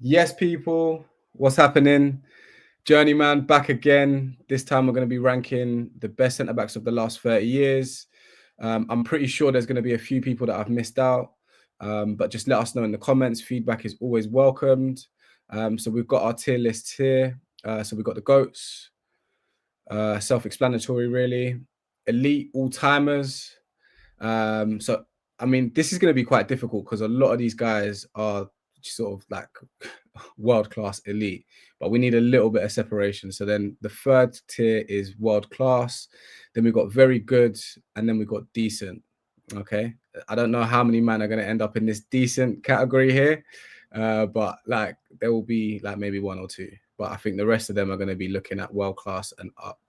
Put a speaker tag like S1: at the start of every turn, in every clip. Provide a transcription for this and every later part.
S1: Yes, people, what's happening? Journeyman back again. This time we're going to be ranking the best centre backs of the last 30 years. I'm pretty sure there's going to be a few people that I've missed out, but just let us know in the comments. Feedback is always welcomed. So we've got our tier lists here. So we've got the GOATs, self-explanatory, really. Elite all-timers. So I mean, this is going to be quite difficult because a lot of these guys are sort of like world-class elite, but we need a little bit of separation. So then the third tier is world-class, then we've got very good, and then we've got decent. Okay, I don't know how many men are going to end up in this decent category here, but like there will be like maybe one or two, but I think the rest of them are going to be looking at world-class and up.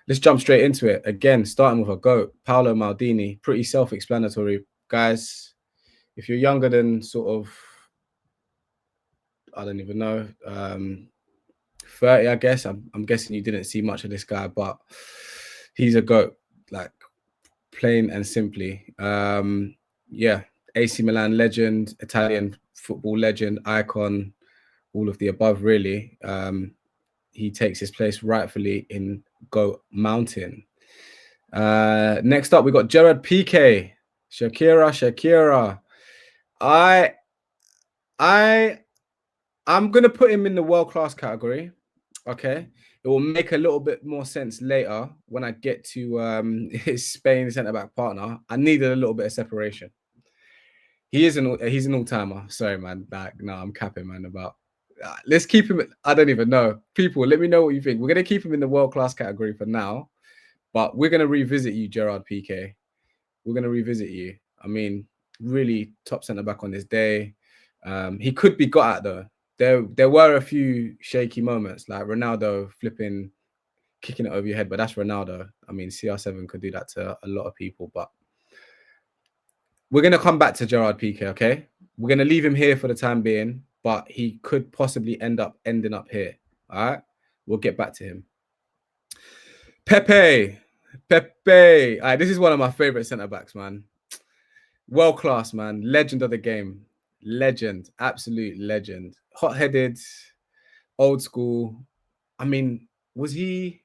S1: Let's jump straight into it. Again, starting with a GOAT, Paolo Maldini. Pretty self-explanatory, guys. If you're younger than sort of, I don't even know, 30, I guess. I'm guessing you didn't see much of this guy, but he's a GOAT, like plain and simply. Yeah, AC Milan legend, Italian football legend, icon, all of the above, really. He takes his place rightfully in GOAT Mountain. Next up, we got Gerard Piqué. Shakira. I'm gonna put him in the world-class category. Okay. It will make a little bit more sense later when I get to his Spain centre-back partner. I needed a little bit of separation. He's an all-timer. Sorry, man. Like, no, I'm capping, man. Let's keep him. I don't even know. People, let me know what you think. We're gonna keep him in the world-class category for now. But we're going to revisit you, Gerard Piqué. We're going to revisit you. I mean, really top centre-back on this day. He could be got at, though. There were a few shaky moments, like Ronaldo kicking it over your head, but that's Ronaldo. I mean, CR7 could do that to a lot of people, but we're going to come back to Gerard Piqué, okay? We're going to leave him here for the time being, but he could possibly ending up here, all right? We'll get back to him. Pepe. All right, this is one of my favorite centre backs, man. World class, man. Legend of the game. Legend. Absolute legend. Hot headed, old school. I mean, was he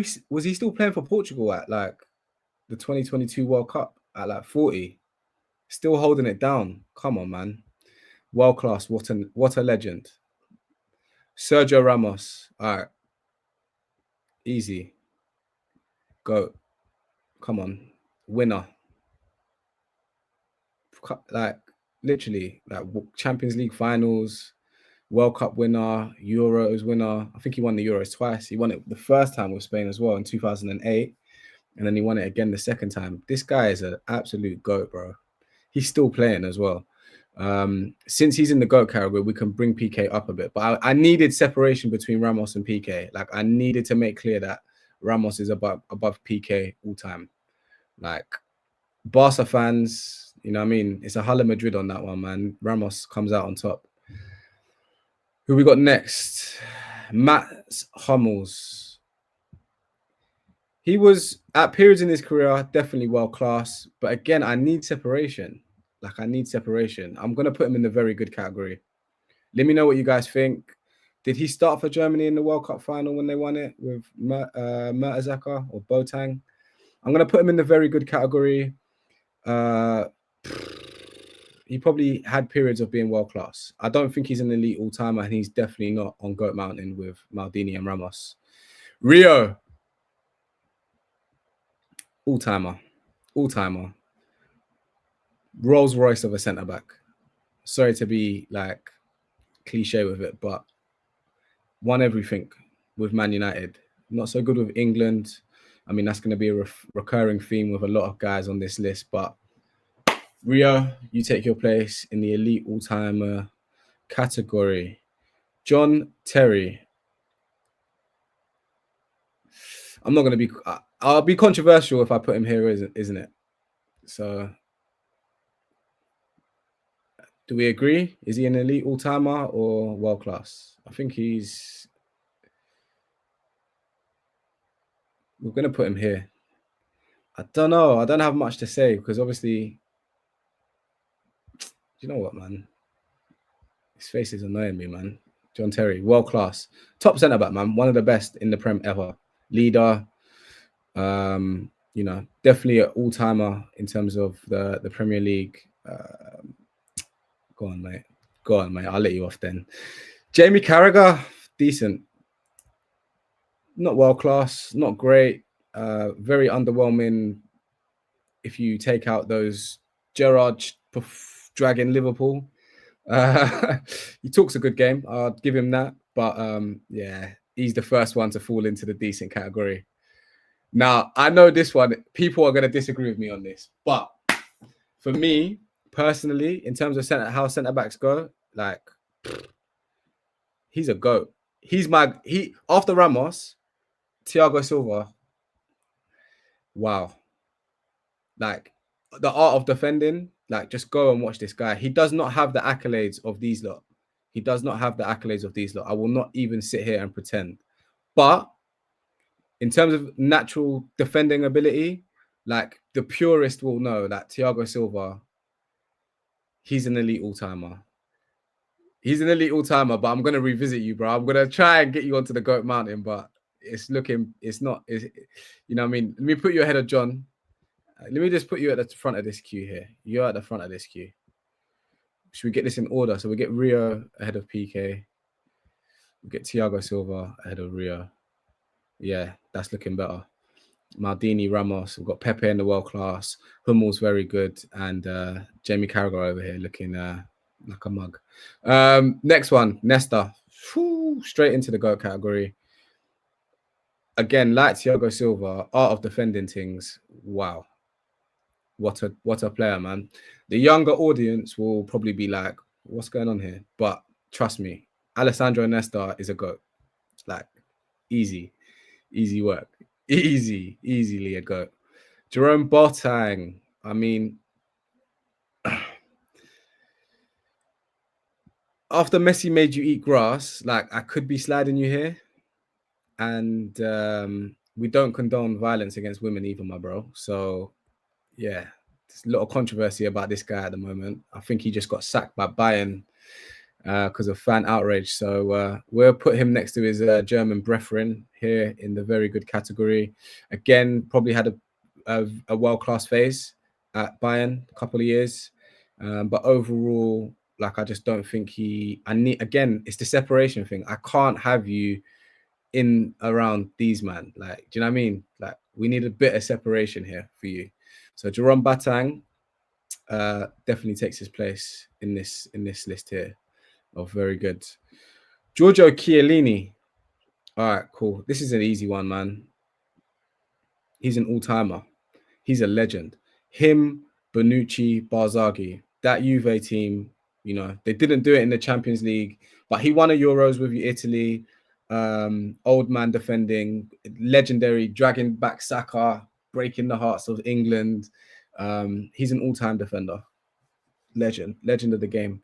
S1: still playing for Portugal at like the 2022 World Cup at like 40? Still holding it down. Come on, man. World class. What a legend. Sergio Ramos. All right. Easy. Go. Come on. Winner. Like literally, like Champions League finals, World Cup winner, Euros winner. I think he won the Euros twice. He won it the first time with Spain as well in 2008, and then he won it again the second time. This guy is an absolute GOAT, bro. He's still playing as well. Since he's in the GOAT category, we can bring Piqué up a bit. But I needed separation between Ramos and Piqué. Like I needed to make clear that Ramos is above Piqué all time. Like Barca fans, you know what I mean? It's a Hala Madrid on that one, man. Ramos comes out on top. Who we got next? Mats Hummels. He was, at periods in his career, definitely world-class. But again, I need separation. Like, I need separation. I'm going to put him in the very good category. Let me know what you guys think. Did he start for Germany in the World Cup final when they won it with Mertesacker or Boateng? I'm going to put him in the very good category. He probably had periods of being world class. I don't think he's an elite all timer, and he's definitely not on GOAT Mountain with Maldini and Ramos. Rio, all timer. Rolls Royce of a centre back. Sorry to be like cliche with it, but won everything with Man United. Not so good with England. I mean, that's going to be a recurring theme with a lot of guys on this list, but Rio, you take your place in the elite all-timer category. John Terry. I'm not going to be... I'll be controversial if I put him here, isn't it? So, do we agree? Is he an elite all-timer or world-class? I think he's... We're going to put him here. I don't know. I don't have much to say because obviously... Do you know what, man? His face is annoying me, man. John Terry, world class, top centre back, man. One of the best in the Prem ever. Leader, definitely an all timer in terms of the Premier League. Go on, mate. Go on, mate. I'll let you off then. Jamie Carragher, decent. Not world class, not great. Very underwhelming if you take out those Gerrard dragging Liverpool. He talks a good game. I'll give him that. But yeah, he's the first one to fall into the decent category. Now, I know this one, people are going to disagree with me on this. But for me, personally, in terms of how centre backs go, like, he's a GOAT. After Ramos, Thiago Silva, wow. Like, the art of defending, like, just go and watch this guy. He does not have the accolades of these lot. He does not have the accolades of these lot. I will not even sit here and pretend. But in terms of natural defending ability, like, the purist will know that Thiago Silva, he's an elite all-timer. He's an elite all-timer, but I'm going to revisit you, bro. I'm going to try and get you onto the GOAT mountain, but it's not, you know what I mean? Let me put you ahead of John. Let me just put you at the front of this queue here. You're at the front of this queue. Should we get this in order? So we get Rio ahead of PK. We get Thiago Silva ahead of Rio. Yeah, that's looking better. Maldini, Ramos. We've got Pepe in the world class. Hummel's very good. And Jamie Carragher over here looking like a mug. Next one, Nesta. Whew, straight into the GOAT category. Again, like Thiago Silva, art of defending things. Wow. What a player, man. The younger audience will probably be like, what's going on here? But trust me, Alessandro Nesta is a GOAT. Like, easy work. Easily a GOAT. Jerome Boateng, I mean, after Messi made you eat grass, like, I could be sliding you here. And we don't condone violence against women either, my bro. So, yeah, there's a lot of controversy about this guy at the moment. I think he just got sacked by Bayern because of fan outrage. So we'll put him next to his German brethren here in the very good category. Again, probably had a world-class phase at Bayern a couple of years. But overall, like, I just don't think again, it's the separation thing. I can't have you in around these man. Like, do you know what I mean? Like, we need a bit of separation here for you. So Jerome Boateng definitely takes his place in this list here. Oh, very good. Giorgio Chiellini. All right, cool. This is an easy one, man. He's an all-timer. He's a legend. Him, Bonucci, Barzaghi, that Juve team, you know, they didn't do it in the Champions League, but he won a Euros with Italy. Old man defending, legendary, dragging back Saka, breaking the hearts of England. He's an all-time defender. Legend of the game.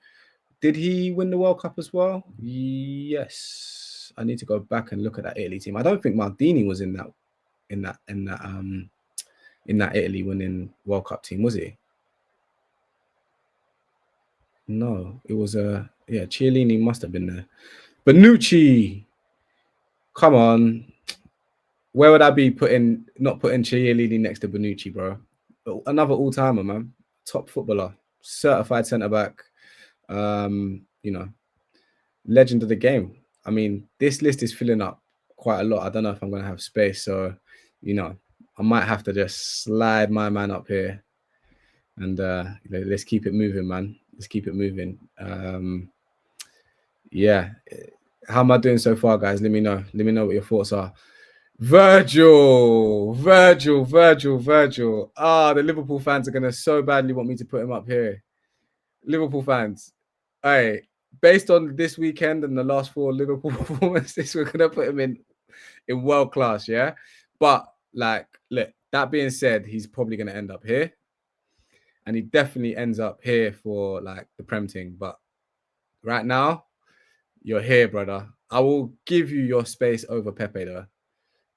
S1: Did he win the World Cup as well? Yes. I need to go back and look at that Italy team. I don't think Maldini was in that Italy winning World Cup team, was he? No, it was Chiellini must have been there. Bonucci, come on. Where would I be not putting Chiellini next to Bonucci, bro? Another all-timer, man. Top footballer, certified centre back. You know, legend of the game. I mean, this list is filling up quite a lot. I don't know if I'm going to have space, so you know, I might have to just slide my man up here, and let's keep it moving, man. Let's keep it moving. Yeah, how am I doing so far, guys? Let me know. Let me know what your thoughts are. Virgil. The Liverpool fans are gonna so badly want me to put him up here. Liverpool fans, hey, based on this weekend and the last 4 Liverpool performances, we're gonna put him in world class, yeah. But like, look, that being said, he's probably gonna end up here, and he definitely ends up here for like the Prem thing. But right now, you're here, brother. I will give you your space over Pepe, though.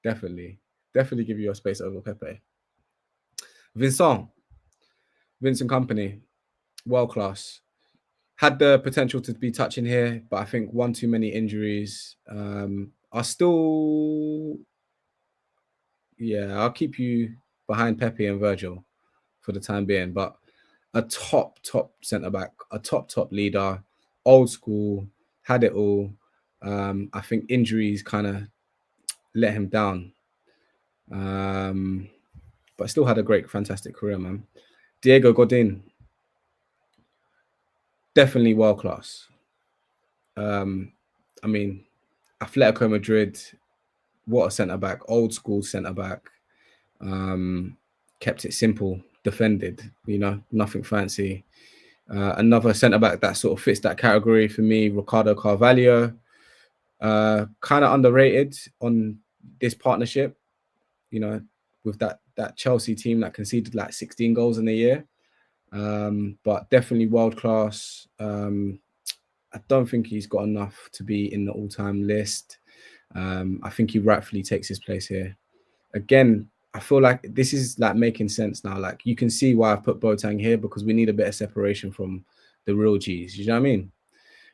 S1: Definitely give you your space over Pepe. Vincent Company, world class. Had the potential to be touching here, but I think one too many injuries. Are still, yeah, I'll keep you behind Pepe and Virgil for the time being, but a top centre back, a top leader, old school, had it all. I think injuries kind of let him down, but still had a great, fantastic career, man. Diego Godin, definitely world class. I mean, Atletico Madrid, what a centre back, old school centre back. Kept it simple, defended, nothing fancy. Another centre back that sort of fits that category for me, Ricardo Carvalho. Kind of underrated on this partnership, with that Chelsea team that conceded like 16 goals in a year. But definitely world class. I don't think he's got enough to be in the all-time list. I think he rightfully takes his place here. Again, I feel like this is like making sense now. Like you can see why I've put Boateng here, because we need a bit of separation from the real G's. You know what I mean?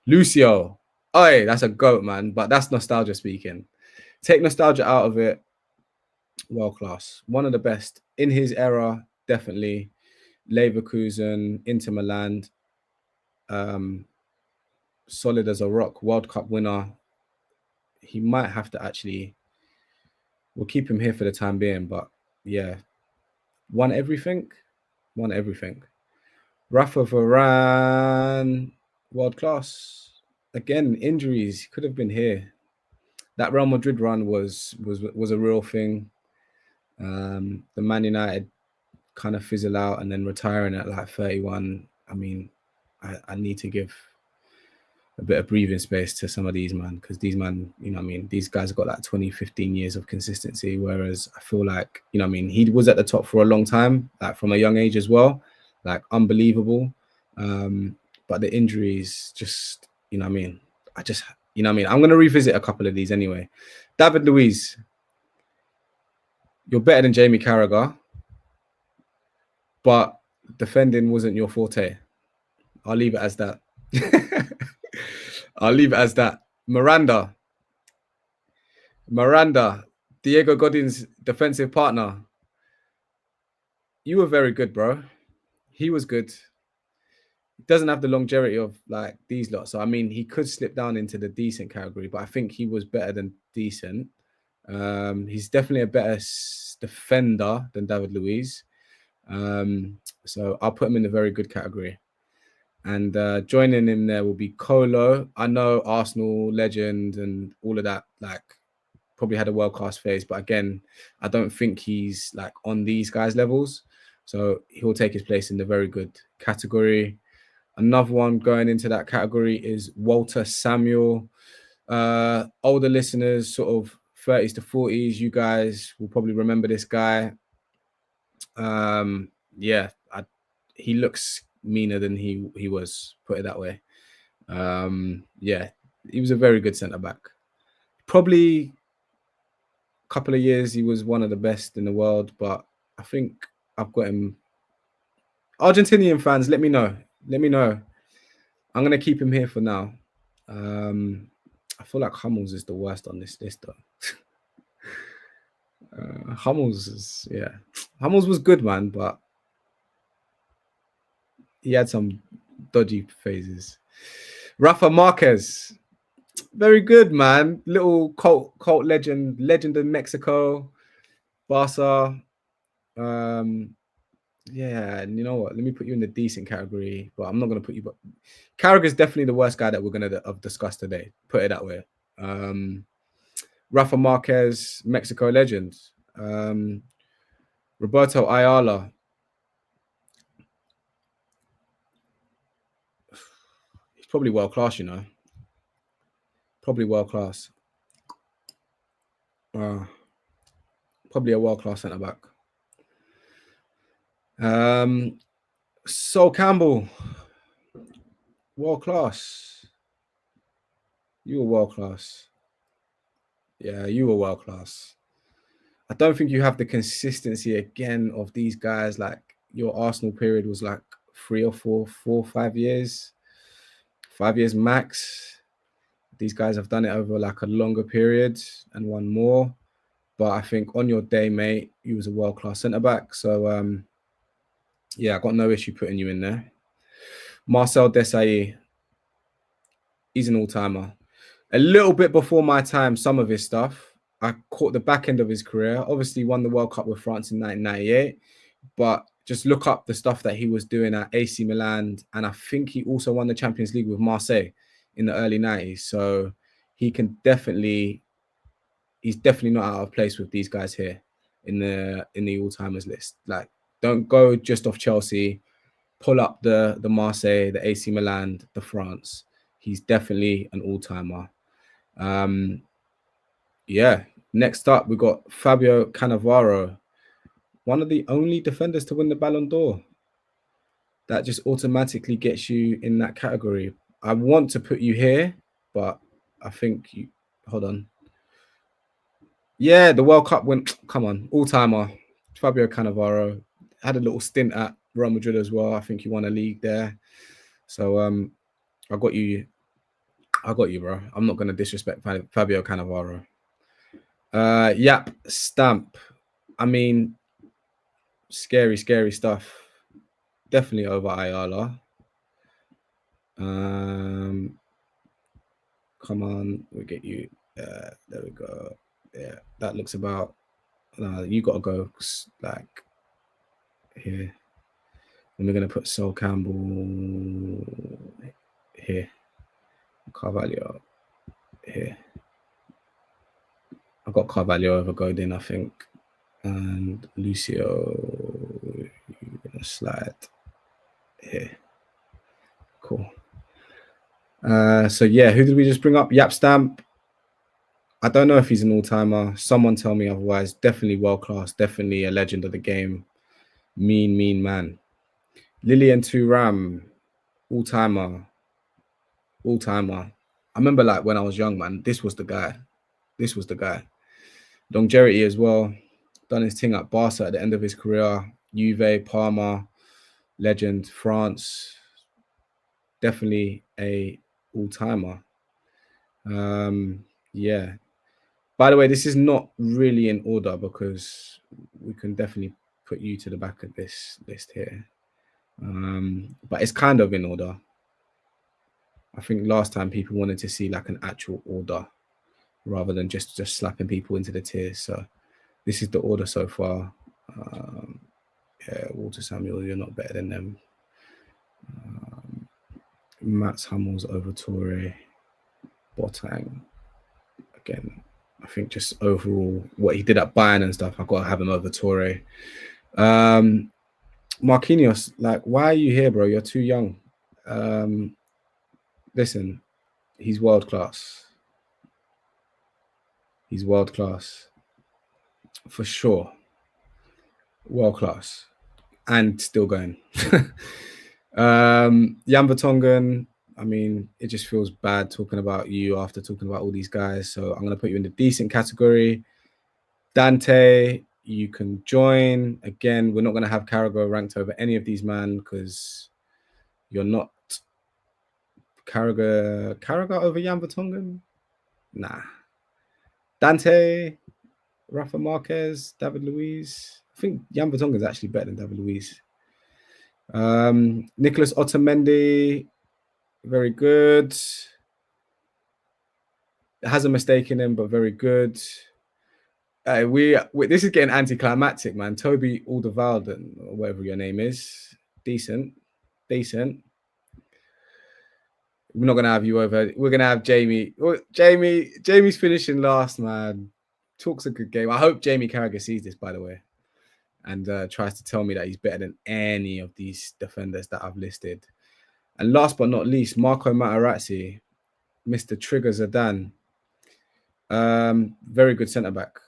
S1: Lucio. Oh, that's a goat, man. But that's nostalgia speaking. Take nostalgia out of it. World class. One of the best in his era, definitely. Leverkusen, Inter Milan. Solid as a rock. World Cup winner. He might have to actually. We'll keep him here for the time being, but yeah, won everything. Won everything. Rafa Varane, world class. Again, injuries could have been here. That Real Madrid run was a real thing. The Man United kind of fizzle out and then retiring at like 31. I mean, I need to give a bit of breathing space to some of these man, because these man, these guys have got like 20, 15 years of consistency. Whereas I feel like, he was at the top for a long time, like from a young age as well, like unbelievable. But the injuries just, I just, I'm going to revisit a couple of these anyway. David Luiz, you're better than Jamie Carragher, but defending wasn't your forte. I'll leave it as that. I'll leave it as that. Miranda, Diego Godin's defensive partner. You were very good, bro. He was good. He doesn't have the longevity of like these lots. So, he could slip down into the decent category, but I think he was better than decent. He's definitely a better defender than David Luiz. So I'll put him in the very good category. And joining him there will be Kolo. I know Arsenal legend and all of that, like probably had a world-class phase, but again, I don't think he's like on these guys' levels. So he'll take his place in the very good category. Another one going into that category is Walter Samuel. Older listeners, sort of 30s to 40s, you guys will probably remember this guy. He looks meaner than he was, put it that way. He was a very good centre-back. Probably a couple of years he was one of the best in the world, but I think I've got him. Argentinian fans, let me know. I'm going to keep him here for now. I feel like Hummels is the worst on this list, though. Hummels was good, man, but he had some dodgy phases. Rafa Marquez, very good, man. Little cult legend in Mexico, Barca. And you know what? Let me put you in the decent category, but I'm not going to put you. But Carragher is definitely the worst guy that we're going to have discussed today. Put it that way. Rafa Marquez, Mexico legend. Roberto Ayala. He's probably world class, Probably world class. Probably a world class centre back. Sol Campbell, world class. You were world class. Yeah, you were world class. I don't think you have the consistency again of these guys. Like your Arsenal period was like 3 or 4, 5 years. 5 years max. These guys have done it over like a longer period and won more. But I think on your day, mate, you was a world-class centre-back. So, yeah, I got no issue putting you in there. Marcel Desailly, he's an all-timer. A little bit before my time, some of his stuff. I caught the back end of his career. Obviously, won the World Cup with France in 1998. But just look up the stuff that he was doing at AC Milan. And I think he also won the Champions League with Marseille in the early 90s. So he can definitely, he's definitely not out of place with these guys here in the all-timers list. Like, don't go just off Chelsea. Pull up the Marseille, the AC Milan, the France. He's definitely an all-timer. Yeah. Next up, we got Fabio Cannavaro, one of the only defenders to win the Ballon d'Or. That just automatically gets you in that category. I want to put you here, but I think you hold on. Yeah, the World Cup win. Come on, all-timer. Fabio Cannavaro had a little stint at Real Madrid as well. I think he won a league there. So I got you, bro. I'm not gonna disrespect Fabio Cannavaro. Yap Stamp. I mean, scary stuff. Definitely over Ayala. Come on, we'll get you. There we go. Yeah, that looks about. You gotta go like here. And we're gonna put Sol Campbell here. Carvalho here. I got Carvalho over Godin, I think. And Lucio, you're gonna slide here. Cool. So yeah, who did we just bring up? Yap Stamp. I don't know if he's an all-timer. Someone tell me otherwise. Definitely world-class. Definitely a legend of the game. Mean man. Lilian Thuram, all-timer. I remember like when I was young, man, this was the guy. Longevity as well. Done his thing at Barca at the end of his career. Juve, Parma, legend, France. Definitely a all-timer. Yeah. By the way, this is not really in order because we can definitely put you to the back of this list here. But it's kind of in order. I think last time people wanted to see like an actual order rather than just slapping people into the tiers. So this is the order so far. Yeah, Walter Samuel, you're not better than them. Mats Hummels over Torre. Boateng. Again, I think just overall what he did at Bayern and stuff, I've got to have him over Torre. Marquinhos, like, why are you here, bro? You're too young. Listen, he's world class. For sure. World class. And still going. Jan Vertonghen, I mean, it just feels bad talking about you after talking about all these guys. So I'm going to put you in the decent category. Dante, you can join. Again, we're not going to have Carragher ranked over any of these, man, because you're not. Carragher over Jan Vertonghen? Nah. Dante, Rafa Marquez, David Luiz. I think Jan Vertonghen is actually better than David Luiz. Nicholas Otamendi, very good. Has a mistake in him, but very good. We this is getting anticlimactic, man. Toby Alderweireld, or whatever your name is, decent. We're not gonna have you over. We're gonna have Jamie. Jamie's finishing last, man. Talks a good game. I hope Jamie Carragher sees this, by the way, and tries to tell me that he's better than any of these defenders that I've listed. And last but not least, Marco Materazzi, Mr. Trigger Zidane. Very good centre back.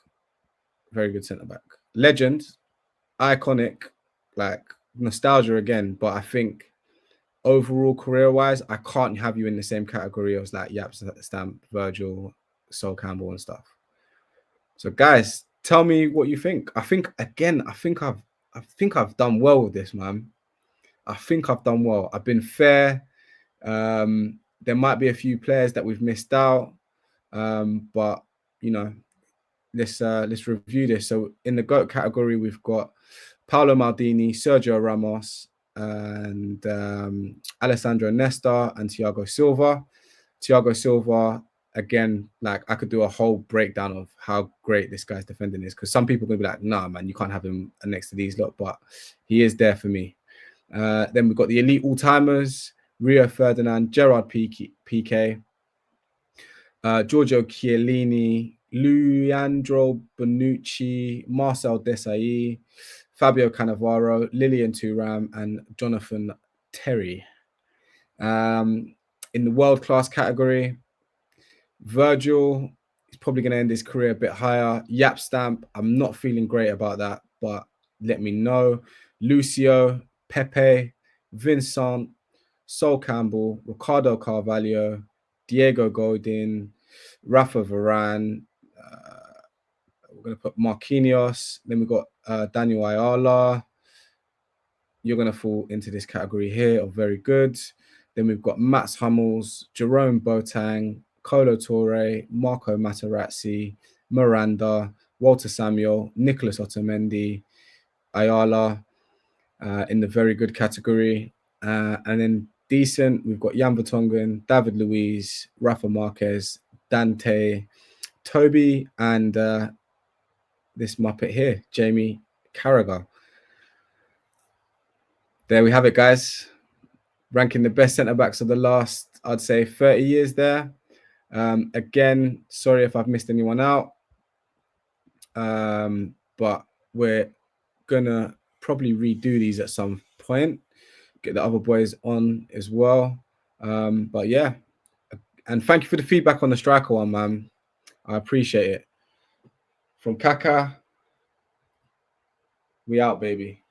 S1: Legend, iconic, like nostalgia again. But I think overall career-wise, I can't have you in the same category as like Yap Stamp, Virgil, Sol Campbell and stuff. So guys, tell me what you think. I think I've done well with this, man. I think I've done well. I've been fair. there might be a few players that we've missed out, but you know, let's review this. So in the GOAT category, we've got Paolo Maldini, Sergio Ramos, and Alessandro Nesta and Thiago Silva. Thiago Silva, again, like I could do a whole breakdown of how great this guy's defending is, because some people are gonna be like, nah, man, you can't have him next to these lot, but he is there for me. Then we've got the elite all-timers, Rio Ferdinand, Gerard Piqué, Giorgio Chiellini, Leandro Bonucci, Marcel Desailly, Fabio Cannavaro, Lilian Thuram, and Jonathan Terry. In the world-class category, Virgil is probably going to end his career a bit higher. Yap Stamp, I'm not feeling great about that, but let me know. Lucio, Pepe, Vincent, Sol Campbell, Ricardo Carvalho, Diego Godin, Rafa Varane. We're going to put Marquinhos. Then we've got Daniel Ayala. You're going to fall into this category here of very good. Then we've got Mats Hummels, Jerome Boateng, Kolo Toure, Marco Materazzi, Miranda, Walter Samuel, Nicholas Otamendi, Ayala in the very good category. And then decent, we've got Jan Vertonghen, David Luiz, Rafa Marquez, Dante, Toby, and this Muppet here, Jamie Carragher. There we have it, guys. Ranking the best centre-backs of the last, I'd say, 30 years there. Again, sorry if I've missed anyone out. But we're going to probably redo these at some point. Get the other boys on as well. But yeah. And thank you for the feedback on the striker one, man. I appreciate it. From Kaka, we out, baby.